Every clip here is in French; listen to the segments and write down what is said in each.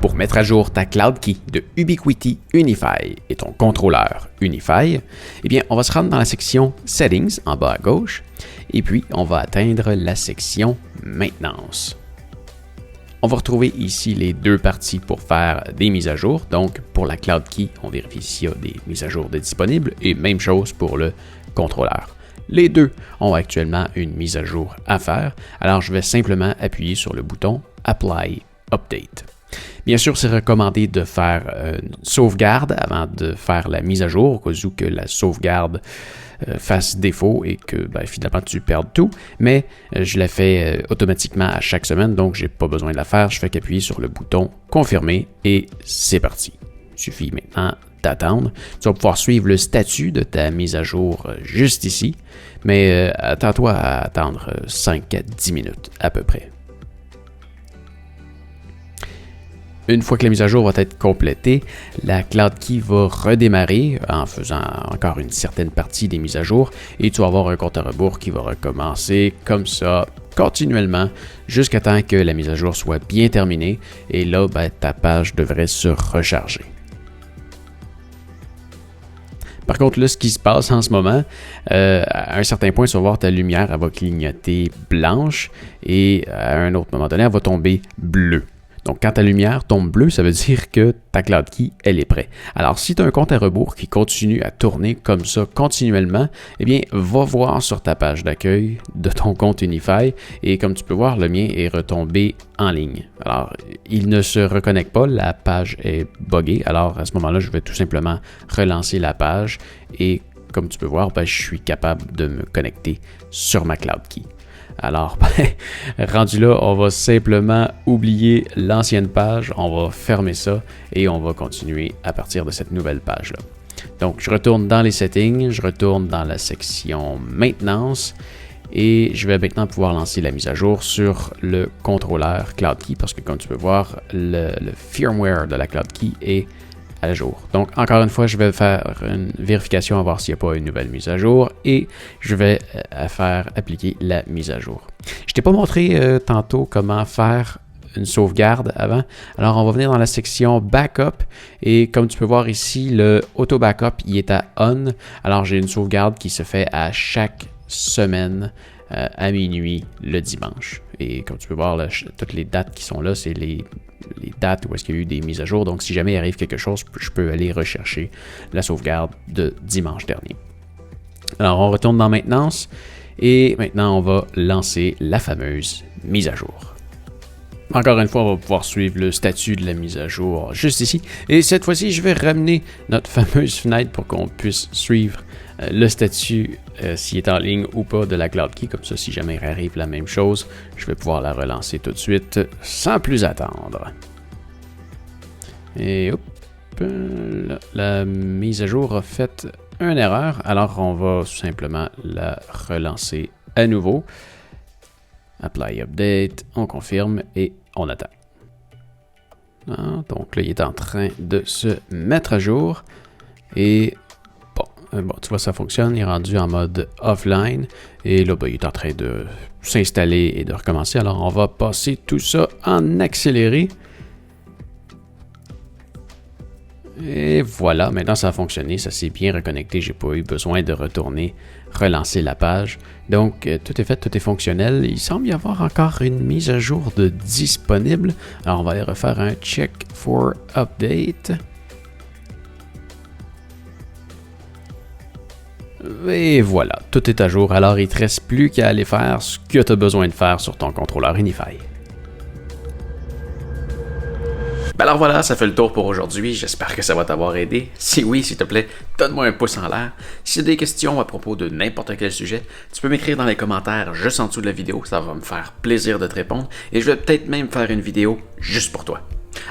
Pour mettre à jour ta Cloud Key de Ubiquiti Unify et ton contrôleur Unify, eh bien, on va se rendre dans la section Settings en bas à gauche et puis on va atteindre la section Maintenance. On va retrouver ici les deux parties pour faire des mises à jour. Donc, pour la Cloud Key, on vérifie s'il y a des mises à jour de disponibles et même chose pour le contrôleur. Les deux ont actuellement une mise à jour à faire, alors je vais simplement appuyer sur le bouton Apply Update. Bien sûr, c'est recommandé de faire une sauvegarde avant de faire la mise à jour, au cas où que la sauvegarde fasse défaut et que finalement tu perdes tout, mais je la fais automatiquement à chaque semaine, donc je n'ai pas besoin de la faire, je fais qu'appuyer sur le bouton Confirmer et c'est parti. Il suffit maintenant d'attendre. Tu vas pouvoir suivre le statut de ta mise à jour juste ici, mais attends-toi à attendre 5 à 10 minutes à peu près. Une fois que la mise à jour va être complétée, la Cloud Key va redémarrer en faisant encore une certaine partie des mises à jour et tu vas avoir un compte à rebours qui va recommencer comme ça continuellement jusqu'à temps que la mise à jour soit bien terminée et là, ta page devrait se recharger. Par contre, là, ce qui se passe en ce moment, à un certain point, tu vas voir ta lumière, elle va clignoter blanche et à un autre moment donné, elle va tomber bleue. Donc, quand ta lumière tombe bleue, ça veut dire que ta Cloud Key, elle est prête. Alors, si tu as un compte à rebours qui continue à tourner comme ça continuellement, eh bien, va voir sur ta page d'accueil de ton compte Unify et comme tu peux voir, le mien est retombé en ligne. Alors, il ne se reconnecte pas, la page est buggée. Alors, à ce moment-là, je vais tout simplement relancer la page et comme tu peux voir, je suis capable de me connecter sur ma Cloud Key. Alors, rendu là, on va simplement oublier l'ancienne page, on va fermer ça et on va continuer à partir de cette nouvelle page-là. Donc, je retourne dans les settings, je retourne dans la section maintenance et je vais maintenant pouvoir lancer la mise à jour sur le contrôleur Cloud Key parce que comme tu peux voir, le firmware de la Cloud Key est à jour. Donc, encore une fois, je vais faire une vérification à voir s'il n'y a pas une nouvelle mise à jour et je vais faire appliquer la mise à jour. Je t'ai pas montré tantôt comment faire une sauvegarde avant. Alors, on va venir dans la section Backup et comme tu peux voir ici, le Auto Backup, il est à On. Alors, j'ai une sauvegarde qui se fait à chaque semaine à minuit le dimanche. Et comme tu peux voir, là, toutes les dates qui sont là, c'est les dates où est-ce qu'il y a eu des mises à jour. Donc, si jamais il arrive quelque chose, je peux aller rechercher la sauvegarde de dimanche dernier. Alors, on retourne dans Maintenance et maintenant, on va lancer la fameuse mise à jour. Encore une fois, on va pouvoir suivre le statut de la mise à jour juste ici. Et cette fois-ci, je vais ramener notre fameuse fenêtre pour qu'on puisse suivre le statut s'il est en ligne ou pas de la Cloud Key. Comme ça, si jamais il arrive la même chose, je vais pouvoir la relancer tout de suite sans plus attendre. Et hop, la mise à jour a fait une erreur. Alors, on va simplement la relancer à nouveau. Apply Update, on confirme et on attend. Donc là, il est en train de se mettre à jour. Et bon, tu vois, ça fonctionne. Il est rendu en mode offline. Et là, il est en train de s'installer et de recommencer. Alors, on va passer tout ça en accéléré. Et voilà, maintenant ça a fonctionné, ça s'est bien reconnecté, j'ai pas eu besoin de retourner, relancer la page. Donc tout est fait, tout est fonctionnel. Il semble y avoir encore une mise à jour de disponible. Alors on va aller refaire un check for update. Et voilà, tout est à jour. Alors il ne te reste plus qu'à aller faire ce que tu as besoin de faire sur ton contrôleur Unify. Alors voilà, ça fait le tour pour aujourd'hui. J'espère que ça va t'avoir aidé. Si oui, s'il te plaît, donne-moi un pouce en l'air. Si tu as des questions à propos de n'importe quel sujet, tu peux m'écrire dans les commentaires juste en dessous de la vidéo. Ça va me faire plaisir de te répondre. Et je vais peut-être même faire une vidéo juste pour toi.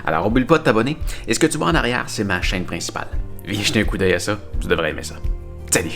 Alors, oublie pas de t'abonner. Et ce que tu vois en arrière, c'est ma chaîne principale. Viens jeter un coup d'œil à ça. Tu devrais aimer ça. Salut!